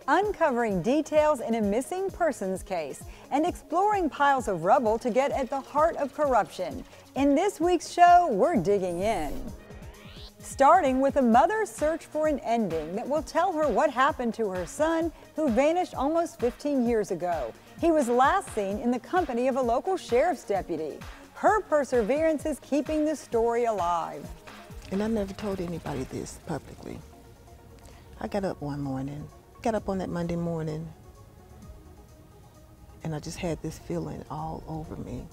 uncovering details in a missing persons case, and exploring piles of rubble to get at the heart of corruption. In this week's show, we're digging in. Starting with a mother's search for an ending that will tell her what happened to her son, who vanished almost 15 years ago. He was last seen in the company of a local sheriff's deputy. Her perseverance is keeping the story alive. And I never told anybody this publicly. I got up one morning, got up on that Monday morning, and I just had this feeling all over me.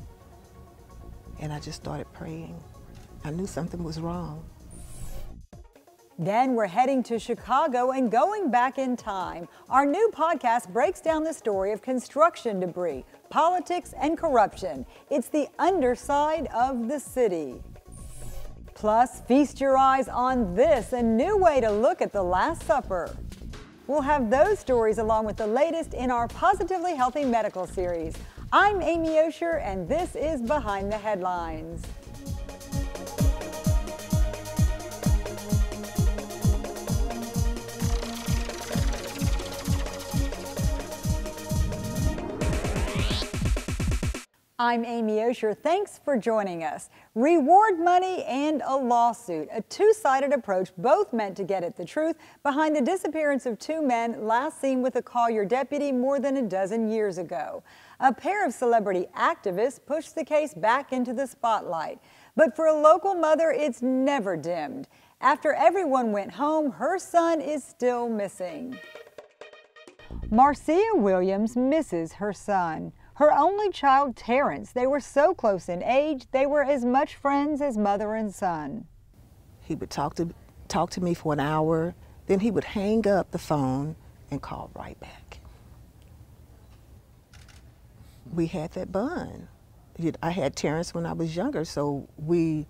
And I just started praying. I knew something was wrong. Then we're heading to Chicago and going back in time. Our new podcast breaks down the story of construction debris, politics, and corruption. It's the underside of the city. Plus, feast your eyes on this, a new way to look at the Last Supper. We'll have those stories along with the latest in our Positively Healthy Medical series. I'm Amy Osher, and this is Behind the Headlines. I'm Amy Osher. Thanks for joining us. Reward money and a lawsuit, a two-sided approach, both meant to get at the truth behind the disappearance of two men last seen with a Collier deputy more than a dozen years ago. A pair of celebrity activists pushed the case back into the spotlight. But for a local mother, it's never dimmed. After everyone went home, her son is still missing. Marcia Williams misses her son. Her only child, Terrence. They were so close in age, they were as much friends as mother and son. He would talk to me for an hour, then he would hang up the phone and call right back. We had that bond. I had Terrence when I was younger, so we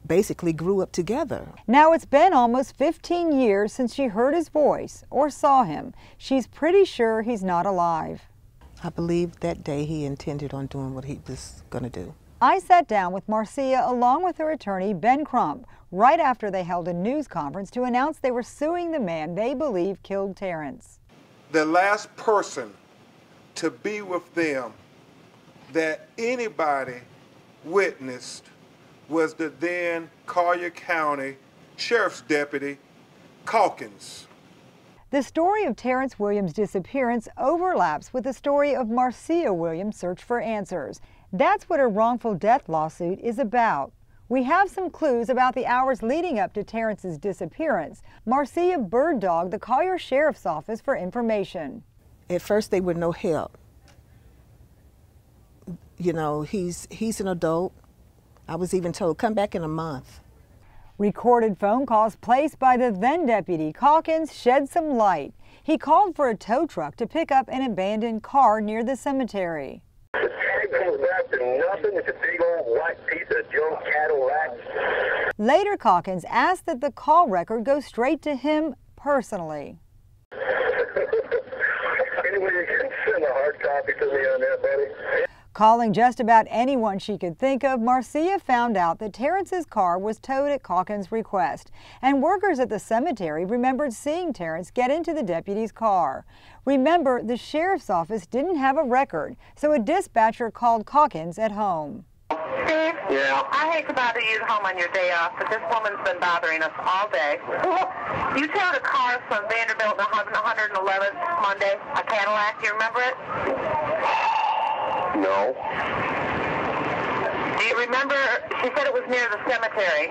basically grew up together. Now it's been almost 15 years since she heard his voice or saw him. She's pretty sure he's not alive. I believe that day he intended on doing what he was going to do. I sat down with Marcia along with her attorney, Ben Crump, right after they held a news conference to announce they were suing the man they believe killed Terrence. The last person to be with them that anybody witnessed was the then Collier County Sheriff's Deputy, Calkins. The story of Terrence Williams' disappearance overlaps with the story of Marcia Williams' search for answers. That's what her wrongful death lawsuit is about. We have some clues about the hours leading up to Terrence's disappearance. Marcia bird-dogged the Collier Sheriff's Office for information. At first, they were no help. You know, he's an adult. I was even told, come back in a month. Recorded phone calls placed by the then deputy Calkins shed some light. He called for a tow truck to pick up an abandoned car near the cemetery. The tag goes back to nothing. It's a big old white piece of junk Cadillac. Later, Calkins asked that the call record go straight to him personally. Anyway, you can send a hard copy to me on that, buddy. Calling just about anyone she could think of, Marcia found out that Terrence's car was towed at Calkins' request, and workers at the cemetery remembered seeing Terrence get into the deputy's car. Remember, the sheriff's office didn't have a record, so a dispatcher called Calkins at home. Steve? Yeah? I hate to bother you home on your day off, but this woman's been bothering us all day. You towed a car from Vanderbilt to 111th Monday, a Cadillac. Do you remember it? No. Do you remember? She said it was near the cemetery.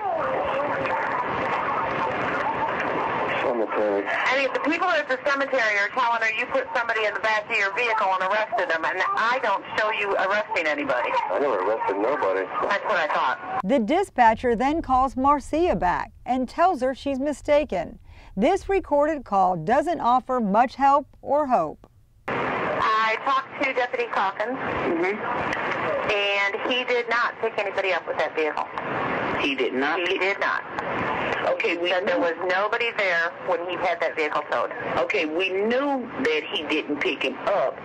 Cemetery. I mean, the people at the cemetery are telling her you put somebody in the back of your vehicle and arrested them, and I don't show you arresting anybody. I never arrested nobody. That's what I thought. The dispatcher then calls Marcia back and tells her she's mistaken. This recorded call doesn't offer much help or hope. I talked to Deputy Calkins, and he did not pick anybody up with that vehicle. He did not? He did not. Okay, There was nobody there when he had that vehicle towed. Okay, we knew that he didn't pick him up,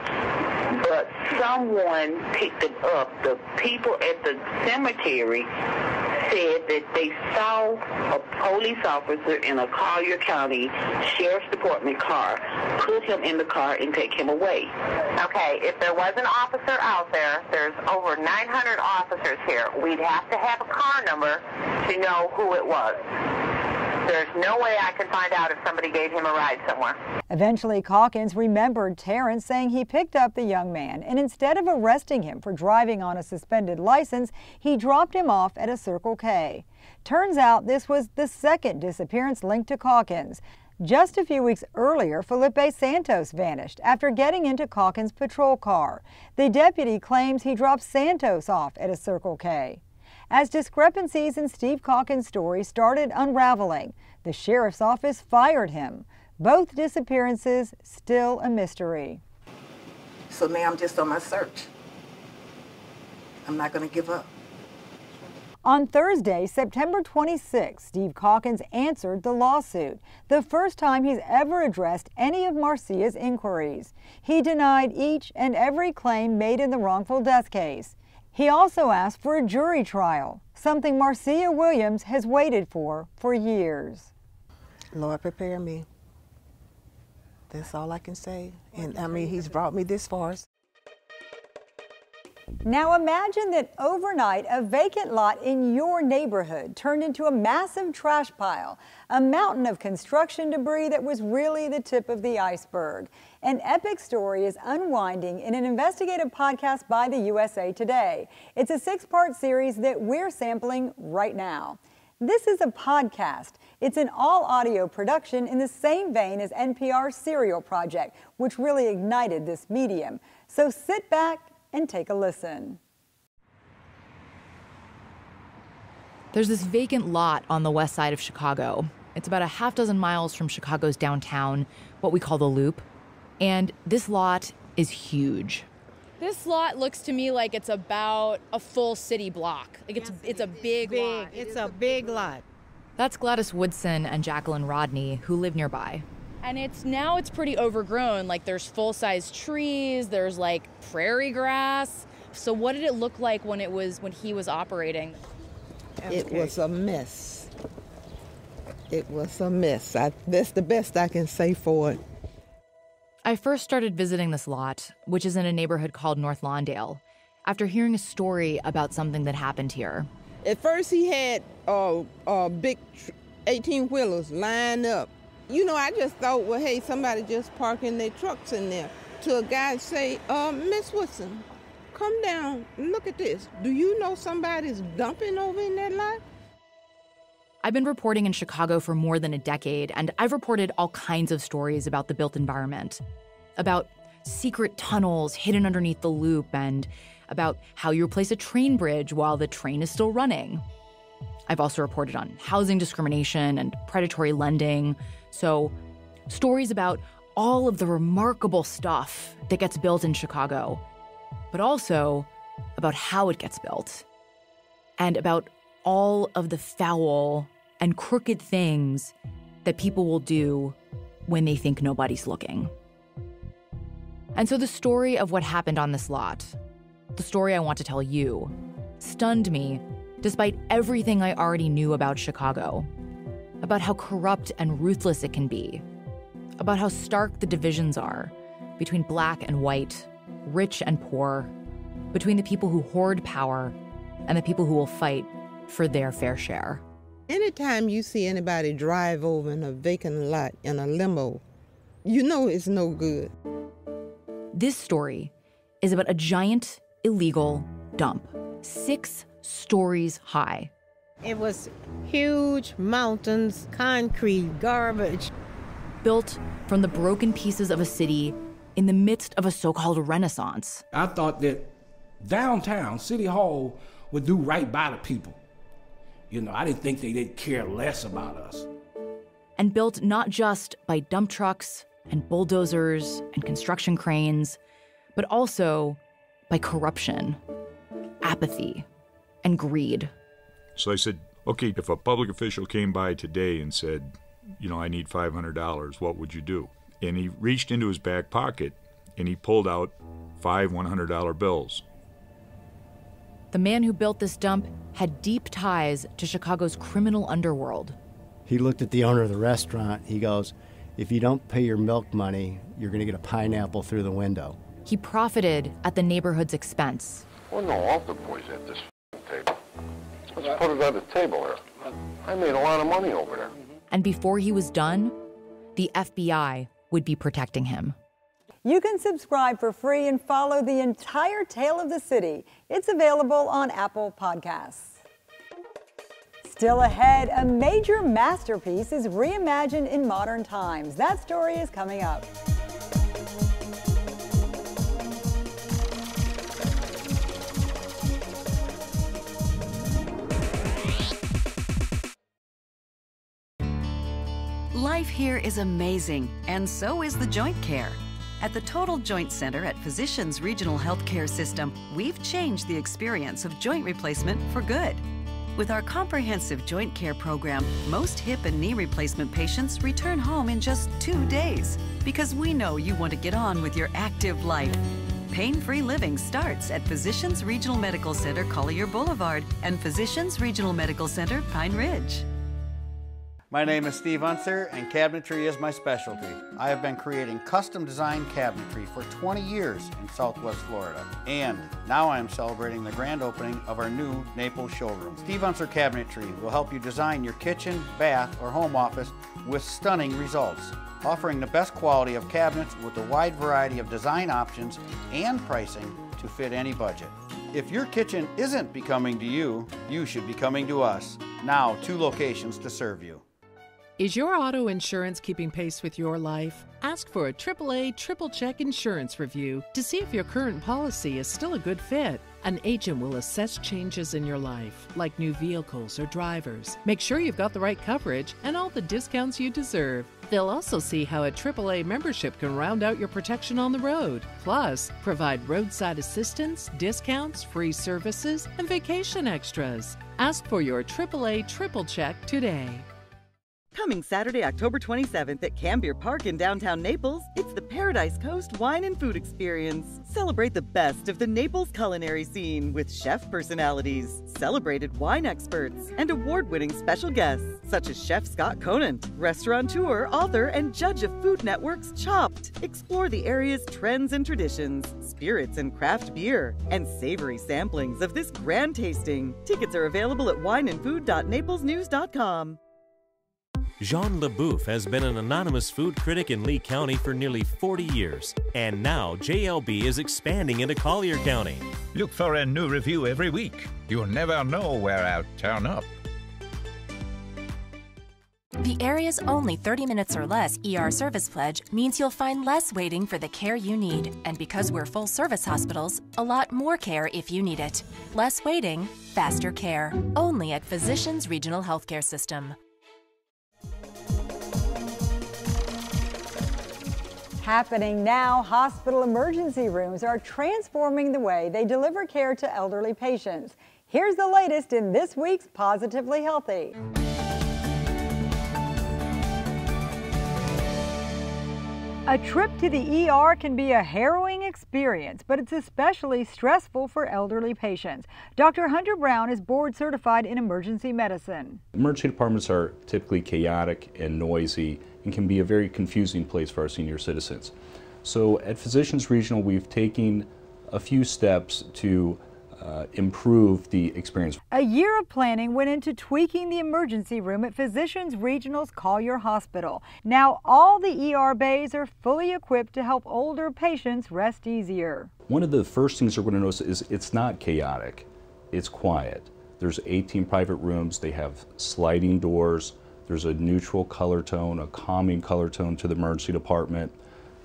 but someone picked him up. The people at the cemetery said that they saw a police officer in a Collier County Sheriff's Department car put him in the car and take him away. Okay, if there was an officer out there, there's over 900 officers here. We'd have to have a car number to know who it was. There's no way I can find out if somebody gave him a ride somewhere. Eventually, Calkins remembered Terrence saying he picked up the young man, and instead of arresting him for driving on a suspended license, he dropped him off at a Circle K. Turns out this was the second disappearance linked to Calkins. Just a few weeks earlier, Felipe Santos vanished after getting into Calkins' patrol car. The deputy claims he dropped Santos off at a Circle K. As discrepancies in Steve Calkins' story started unraveling, the sheriff's office fired him. Both disappearances still a mystery. So now I'm just on my search. I'm not going to give up. On Thursday, September 26, Steve Calkins answered the lawsuit, the first time he's ever addressed any of Marcia's inquiries. He denied each and every claim made in the wrongful death case. He also asked for a jury trial, something Marcia Williams has waited for years. Lord, prepare me. That's all I can say. And I mean, he's brought me this far. Now imagine that overnight a vacant lot in your neighborhood turned into a massive trash pile, a mountain of construction debris that was really the tip of the iceberg. An epic story is unwinding in an investigative podcast by the USA Today. It's a 6-part series that we're sampling right now. This is a podcast. It's an all-audio production in the same vein as NPR's Serial Project, which really ignited this medium. So sit back and take a listen. There's this vacant lot on the west side of Chicago. It's about a half dozen miles from Chicago's downtown, what we call the Loop. And this lot is huge. This lot looks to me like it's about a full city block. Like it's a big lot. It's a big lot. That's Gladys Woodson and Jacqueline Rodney, who live nearby. And it's pretty overgrown. Like there's full-size trees, there's like prairie grass. So what did it look like when he was operating? It was a mess. It was a mess. That's the best I can say for it. I first started visiting this lot, which is in a neighborhood called North Lawndale, after hearing a story about something that happened here. At first he had big 18-wheelers lined up. You know, I just thought, well, hey, somebody just parking their trucks in there. To a guy say, Miss Woodson, come down and look at this. Do you know somebody's dumping over in that lot? I've been reporting in Chicago for more than a decade, and I've reported all kinds of stories about the built environment, about secret tunnels hidden underneath the Loop, and about how you replace a train bridge while the train is still running. I've also reported on housing discrimination and predatory lending, so stories about all of the remarkable stuff that gets built in Chicago, but also about how it gets built, and about all of the foul and crooked things that people will do when they think nobody's looking. And so the story of what happened on this lot, the story I want to tell you, stunned me despite everything I already knew about Chicago, about how corrupt and ruthless it can be, about how stark the divisions are between black and white, rich and poor, between the people who hoard power and the people who will fight for their fair share. Anytime you see anybody drive over in a vacant lot in a limo, you know it's no good. This story is about a giant illegal dump, 6 stories high. It was huge mountains, concrete, garbage. Built from the broken pieces of a city in the midst of a so-called renaissance. I thought that downtown, City Hall, would do right by the people. You know, I didn't think they'd care less about us. And built not just by dump trucks and bulldozers and construction cranes, but also by corruption, apathy, and greed. So I said, okay, if a public official came by today and said, you know, I need $500, what would you do? And he reached into his back pocket and he pulled out 5 $100 bills. The man who built this dump had deep ties to Chicago's criminal underworld. He looked at the owner of the restaurant. He goes, "If you don't pay your milk money, you're going to get a pineapple through the window." He profited at the neighborhood's expense. Well, no, all the boys at this table. Let's put it on the table here. I made a lot of money over there. And before he was done, the FBI would be protecting him. You can subscribe for free and follow the entire tale of the city. It's available on Apple Podcasts. Still ahead, a major masterpiece is reimagined in modern times. That story is coming up. Life here is amazing, and so is the joint care. At the Total Joint Center at Physicians Regional Healthcare System, we've changed the experience of joint replacement for good. With our comprehensive joint care program, most hip and knee replacement patients return home in just 2 days because we know you want to get on with your active life. Pain-free living starts at Physicians Regional Medical Center, Collier Boulevard, and Physicians Regional Medical Center, Pine Ridge. My name is Steve Unser, and cabinetry is my specialty. I have been creating custom-designed cabinetry for 20 years in Southwest Florida. And now I am celebrating the grand opening of our new Naples showroom. Steve Unser Cabinetry will help you design your kitchen, bath, or home office with stunning results, offering the best quality of cabinets with a wide variety of design options and pricing to fit any budget. If your kitchen isn't becoming to you, you should be coming to us. Now, 2 locations to serve you. Is your auto insurance keeping pace with your life? Ask for a AAA Triple Check Insurance Review to see if your current policy is still a good fit. An agent will assess changes in your life, like new vehicles or drivers. Make sure you've got the right coverage and all the discounts you deserve. They'll also see how a AAA membership can round out your protection on the road. Plus, provide roadside assistance, discounts, free services, and vacation extras. Ask for your AAA Triple Check today. Coming Saturday, October 27th at Cambier Park in downtown Naples, it's the Paradise Coast Wine and Food Experience. Celebrate the best of the Naples culinary scene with chef personalities, celebrated wine experts, and award-winning special guests such as Chef Scott Conant, restaurateur, author, and judge of Food Network's Chopped. Explore the area's trends and traditions, spirits and craft beer, and savory samplings of this grand tasting. Tickets are available at wineandfood.naplesnews.com. Jean LeBouf has been an anonymous food critic in Lee County for nearly 40 years, and now JLB is expanding into Collier County. Look for a new review every week. You'll never know where I'll turn up. The area's only 30 minutes or less ER service pledge means you'll find less waiting for the care you need. And because we're full-service hospitals, a lot more care if you need it. Less waiting, faster care. Only at Physicians Regional Healthcare System. Happening now, hospital emergency rooms are transforming the way they deliver care to elderly patients. Here's the latest in this week's Positively Healthy. A trip to the ER can be a harrowing experience, but it's especially stressful for elderly patients. Dr. Hunter Brown is board certified in emergency medicine. Emergency departments are typically chaotic and noisy and can be a very confusing place for our senior citizens. So at Physicians Regional, we've taken a few steps to improve the experience. A year of planning went into tweaking the emergency room at Physicians Regional's Collier Hospital. Now all the ER bays are fully equipped to help older patients rest easier. One of the first things you're going to notice is it's not chaotic, it's quiet. There's 18 private rooms, they have sliding doors, there's a neutral color tone, a calming color tone to the emergency department.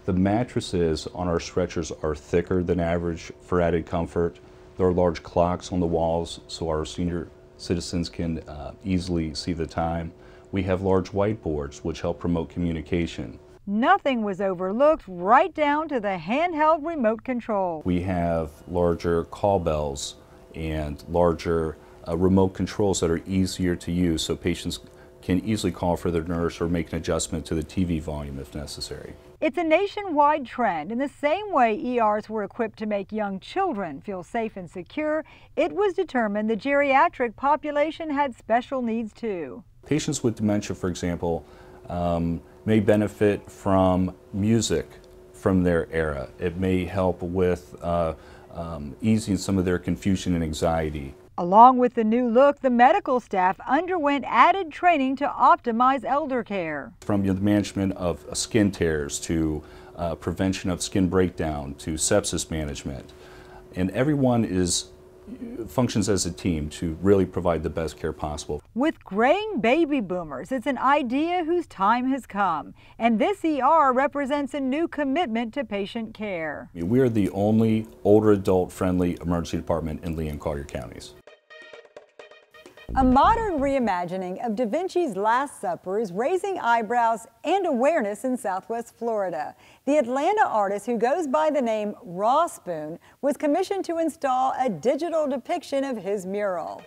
The mattresses on our stretchers are thicker than average for added comfort. There are large clocks on the walls so our senior citizens can easily see the time. We have large whiteboards which help promote communication. Nothing was overlooked, right down to the handheld remote control. We have larger call bells and larger remote controls that are easier to use so patients can easily call for their nurse or make an adjustment to the TV volume if necessary. It's a nationwide trend. In the same way ERs were equipped to make young children feel safe and secure, it was determined the geriatric population had special needs too. Patients with dementia, for example, may benefit from music from their era. It may help with easing some of their confusion and anxiety. Along with the new look, the medical staff underwent added training to optimize elder care. From the management of skin tears to prevention of skin breakdown to sepsis management. And everyone functions as a team to really provide the best care possible. With graying baby boomers, it's an idea whose time has come. And this ER represents a new commitment to patient care. We are the only older adult friendly emergency department in Lee and Collier counties. A modern reimagining of Da Vinci's Last Supper is raising eyebrows and awareness in Southwest Florida. The Atlanta artist, who goes by the name Raw Spoon, was commissioned to install a digital depiction of his mural.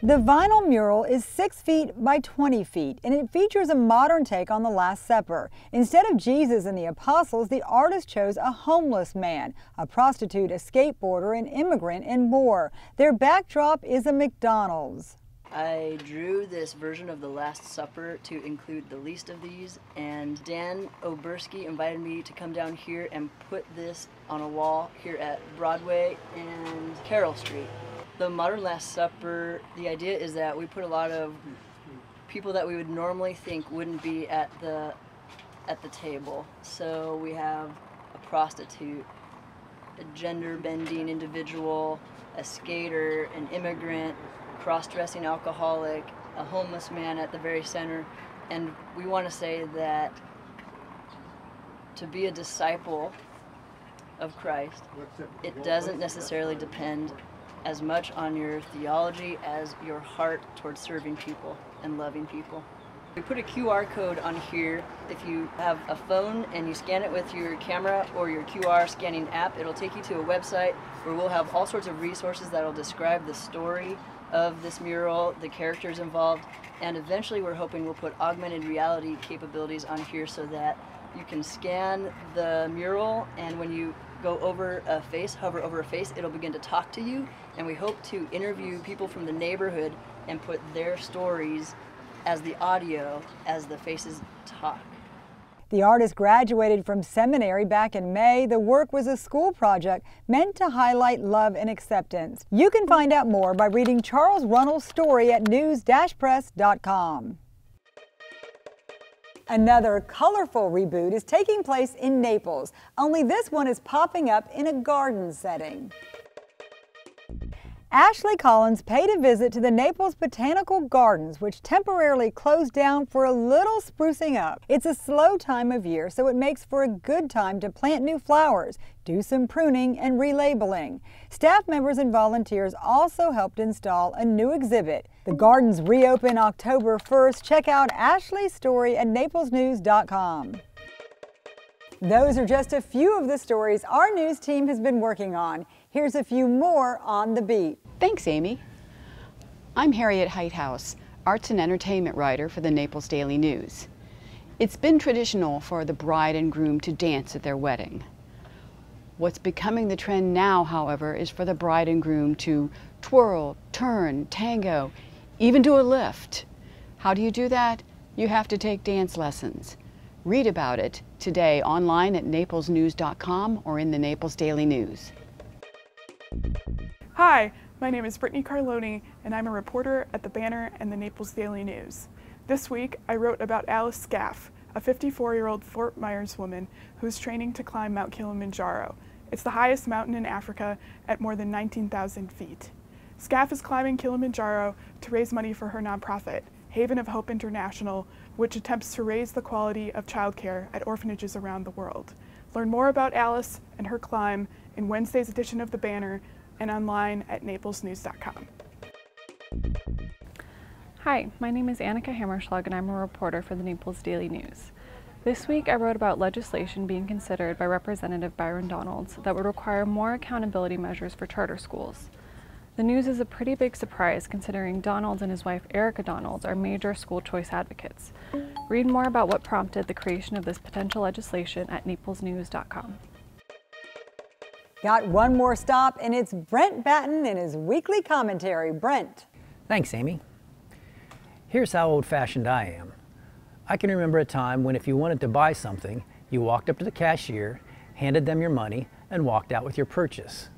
The vinyl mural is 6 feet by 20 feet, and it features a modern take on the Last Supper. Instead of Jesus and the apostles, the artist chose a homeless man, a prostitute, a skateboarder, an immigrant, and more. Their backdrop is a McDonald's. I drew this version of the Last Supper to include the least of these, and Dan Oberski invited me to come down here and put this on a wall here at Broadway and Carroll Street. The modern Last Supper, the idea is that we put a lot of people that we would normally think wouldn't be at the table. So we have a prostitute, a gender-bending individual, a skater, an immigrant, cross-dressing alcoholic, a homeless man at the very center. And we want to say that to be a disciple of Christ, it doesn't necessarily depend as much on your theology as your heart towards serving people and loving people. We put a QR code on here. If you have a phone and you scan it with your camera or your QR scanning app, it'll take you to a website where we'll have all sorts of resources that'll describe the story of this mural, the characters involved, and eventually we're hoping we'll put augmented reality capabilities on here so that you can scan the mural, and when you go over a face, hover over a face, it'll begin to talk to you, and we hope to interview people from the neighborhood and put their stories as the audio as the faces talk. The artist graduated from seminary back in May. The work was a school project meant to highlight love and acceptance. You can find out more by reading Charles Runnell's story at news-press.com. Another colorful reboot is taking place in Naples, only this one is popping up in a garden setting. Ashley Collins paid a visit to the Naples Botanical Gardens, which temporarily closed down for a little sprucing up. It's a slow time of year, so it makes for a good time to plant new flowers, do some pruning and relabeling. Staff members and volunteers also helped install a new exhibit. The gardens reopen October 1st. Check out Ashley's story at naplesnews.com. Those are just a few of the stories our news team has been working on. Here's a few more on the beat. Thanks, Amy. I'm Harriet Heighthouse, arts and entertainment writer for the Naples Daily News. It's been traditional for the bride and groom to dance at their wedding. What's becoming the trend now, however, is for the bride and groom to twirl, turn, tango, even do a lift. How do you do that? You have to take dance lessons. Read about it today online at naplesnews.com or in the Naples Daily News. Hi, my name is Brittany Carloni, and I'm a reporter at the Banner and the Naples Daily News. This week, I wrote about Alice Scaff, a 54-year-old Fort Myers woman who's training to climb Mount Kilimanjaro. It's the highest mountain in Africa at more than 19,000 feet. Scaff is climbing Kilimanjaro to raise money for her nonprofit, Haven of Hope International, which attempts to raise the quality of childcare at orphanages around the world. Learn more about Alice and her climb in Wednesday's edition of the Banner and online at naplesnews.com. Hi, my name is Annika Hammerschlag and I'm a reporter for the Naples Daily News. This week I wrote about legislation being considered by Representative Byron Donalds that would require more accountability measures for charter schools. The news is a pretty big surprise considering Donald and his wife Erica Donald are major school choice advocates. Read more about what prompted the creation of this potential legislation at naplesnews.com. Got one more stop, and it's Brent Batten in his weekly commentary. Brent. Thanks, Amy. Here's how old-fashioned I am. I can remember a time when if you wanted to buy something, you walked up to the cashier, handed them your money, and walked out with your purchase.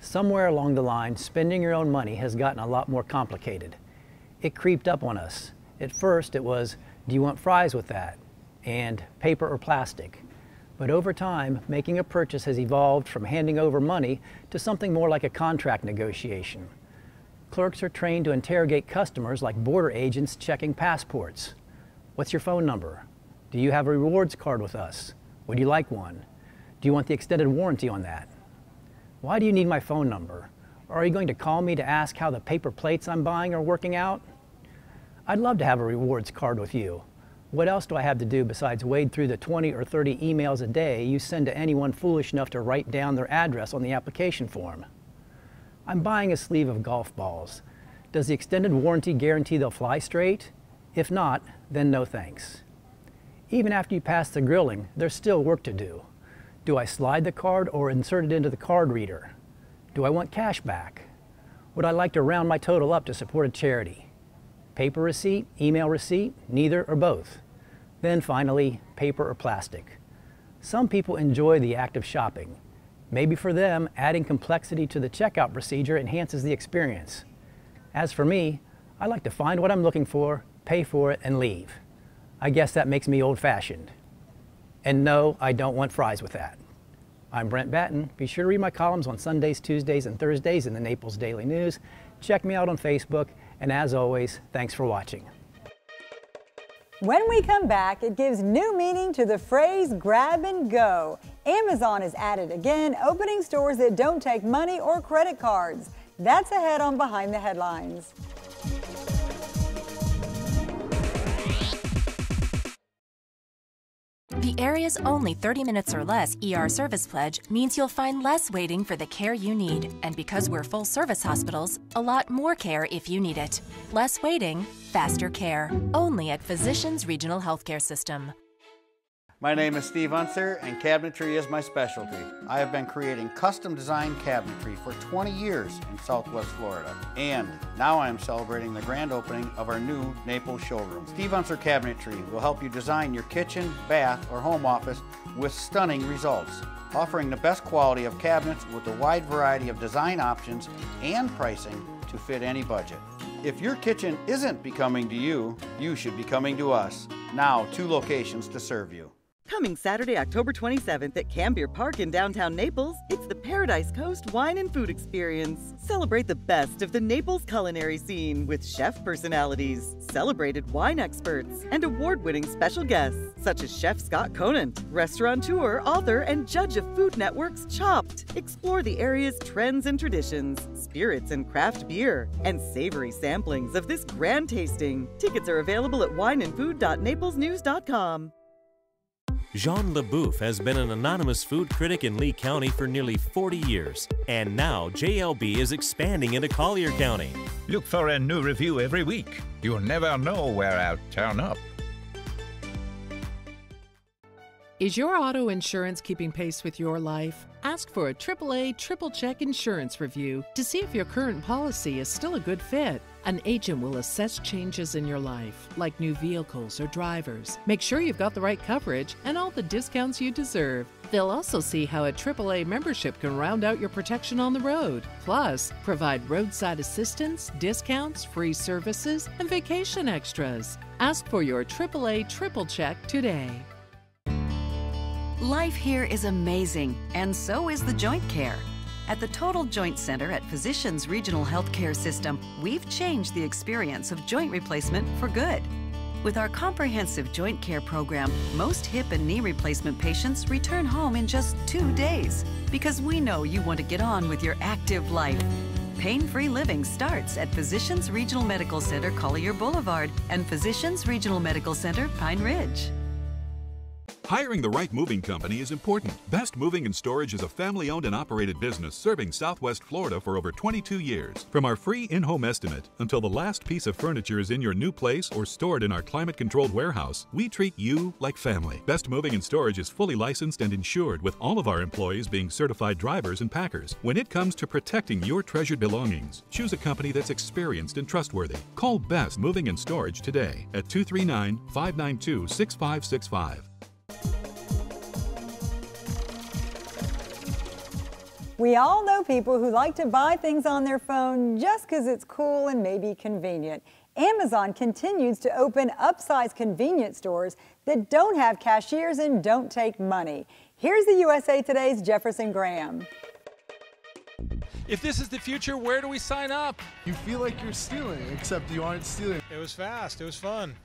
Somewhere along the line, spending your own money has gotten a lot more complicated. It creeped up on us. At first it was, do you want fries with that? And paper or plastic. But over time, making a purchase has evolved from handing over money to something more like a contract negotiation. Clerks are trained to interrogate customers like border agents checking passports. What's your phone number? Do you have a rewards card with us? Would you like one? Do you want the extended warranty on that? Why do you need my phone number? Or are you going to call me to ask how the paper plates I'm buying are working out? I'd love to have a rewards card with you. What else do I have to do besides wade through the 20 or 30 emails a day you send to anyone foolish enough to write down their address on the application form? I'm buying a sleeve of golf balls. Does the extended warranty guarantee they'll fly straight? If not, then no thanks. Even after you pass the grilling, there's still work to do. Do I slide the card or insert it into the card reader? Do I want cash back? Would I like to round my total up to support a charity? Paper receipt, email receipt, neither or both? Then finally, paper or plastic. Some people enjoy the act of shopping. Maybe for them, adding complexity to the checkout procedure enhances the experience. As for me, I like to find what I'm looking for, pay for it, and leave. I guess that makes me old-fashioned. And no, I don't want fries with that. I'm Brent Batten. Be sure to read my columns on Sundays, Tuesdays, and Thursdays in the Naples Daily News. Check me out on Facebook, and as always, thanks for watching. When we come back, it gives new meaning to the phrase grab and go. Amazon is at it again, opening stores that don't take money or credit cards. That's ahead on Behind the Headlines. The area's only 30 minutes or less ER service pledge means you'll find less waiting for the care you need. And because we're full service hospitals, a lot more care if you need it. Less waiting, faster care. Only at Physicians Regional Healthcare System. My name is Steve Unser, and cabinetry is my specialty. I have been creating custom designed cabinetry for 20 years in Southwest Florida. And now I am celebrating the grand opening of our new Naples showroom. Steve Unser Cabinetry will help you design your kitchen, bath, or home office with stunning results, offering the best quality of cabinets with a wide variety of design options and pricing to fit any budget. If your kitchen isn't becoming to you, you should be coming to us. Now, 2 locations to serve you. Coming Saturday, October 27th at Cambier Park in downtown Naples, it's the Paradise Coast Wine and Food Experience. Celebrate the best of the Naples culinary scene with chef personalities, celebrated wine experts, and award-winning special guests such as Chef Scott Conant, restaurateur, author, and judge of Food Network's Chopped. Explore the area's trends and traditions, spirits and craft beer, and savory samplings of this grand tasting. Tickets are available at wineandfood.naplesnews.com. Jean LeBouf has been an anonymous food critic in Lee County for nearly 40 years, and now JLB is expanding into Collier County. Look for a new review every week. You'll never know where I'll turn up. Is your auto insurance keeping pace with your life? Ask for a AAA triple check insurance review to see if your current policy is still a good fit. An agent will assess changes in your life, like new vehicles or drivers. Make sure you've got the right coverage and all the discounts you deserve. They'll also see how a AAA membership can round out your protection on the road. Plus, provide roadside assistance, discounts, free services, and vacation extras. Ask for your AAA triple check today. Life here is amazing, and so is the joint care. At the Total Joint Center at Physicians Regional Healthcare System, we've changed the experience of joint replacement for good. With our comprehensive joint care program, most hip and knee replacement patients return home in just 2 days, because we know you want to get on with your active life. Pain-free living starts at Physicians Regional Medical Center, Collier Boulevard, and Physicians Regional Medical Center, Pine Ridge. Hiring the right moving company is important. Best Moving and Storage is a family-owned and operated business serving Southwest Florida for over 22 years. From our free in-home estimate until the last piece of furniture is in your new place or stored in our climate-controlled warehouse, we treat you like family. Best Moving and Storage is fully licensed and insured, with all of our employees being certified drivers and packers. When it comes to protecting your treasured belongings, choose a company that's experienced and trustworthy. Call Best Moving and Storage today at 239-592-6565. We all know people who like to buy things on their phone just because it's cool and maybe convenient. Amazon continues to open upsized convenience stores that don't have cashiers and don't take money. Here's the USA Today's Jefferson Graham. If this is the future, where do we sign up? You feel like you're stealing, except you aren't stealing. It was fast. It was fun.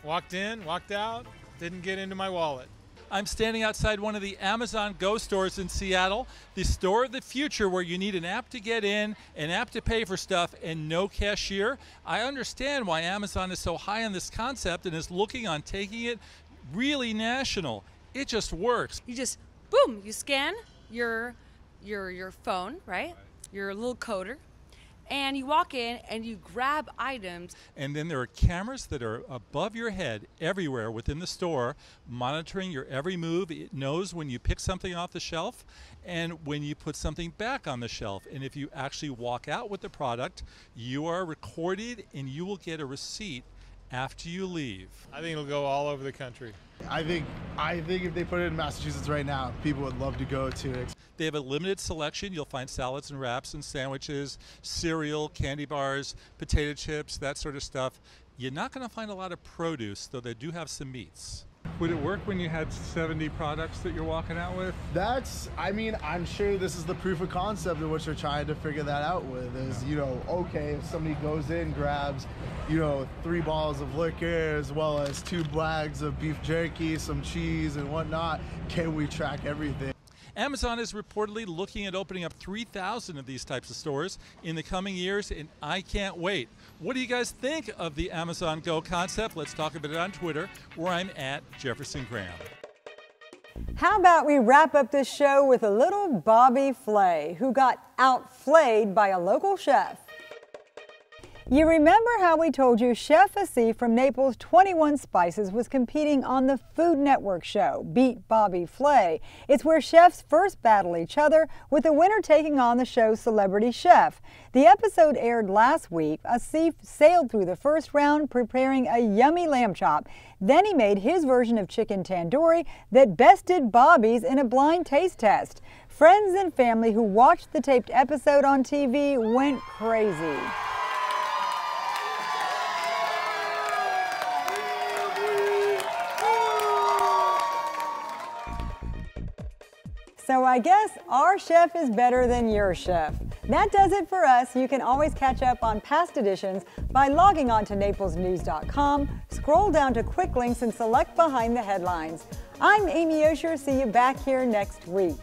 Walked in, walked out, didn't get into my wallet. I'm standing outside one of the Amazon Go stores in Seattle, the store of the future where you need an app to get in, an app to pay for stuff, and no cashier. I understand why Amazon is so high on this concept and is looking on taking it really national. It just works. You just, boom, you scan your phone, right? Your little coder. And you walk in and you grab items. And then there are cameras that are above your head everywhere within the store, monitoring your every move. It knows when you pick something off the shelf and when you put something back on the shelf. And if you actually walk out with the product, you are recorded and you will get a receipt after you leave. I think it'll go all over the country. I think if they put it in Massachusetts right now, people would love to go to it. They have a limited selection. You'll find salads and wraps and sandwiches, cereal, candy bars, potato chips, that sort of stuff. You're not going to find a lot of produce, though they do have some meats. Would it work when you had 70 products that you're walking out with? I'm sure this is the proof of concept of what you're trying to figure that out with is, okay, if somebody goes in, grabs, 3 bottles of liquor as well as 2 bags of beef jerky, some cheese and whatnot, can we track everything? Amazon is reportedly looking at opening up 3,000 of these types of stores in the coming years, and I can't wait. What do you guys think of the Amazon Go concept? Let's talk about it on Twitter, where I'm at Jefferson Graham. How about we wrap up this show with a little Bobby Flay, who got outflayed by a local chef. You remember how we told you Chef Asif from Naples' 21 Spices was competing on the Food Network show, Beat Bobby Flay. It's where chefs first battle each other, with the winner taking on the show's celebrity chef. The episode aired last week. Asif sailed through the first round preparing a yummy lamb chop. Then he made his version of chicken tandoori that bested Bobby's in a blind taste test. Friends and family who watched the taped episode on TV went crazy. So I guess our chef is better than your chef. That does it for us. You can always catch up on past editions by logging on to naplesnews.com, scroll down to quick links and select behind the headlines. I'm Amy Osher. See you back here next week.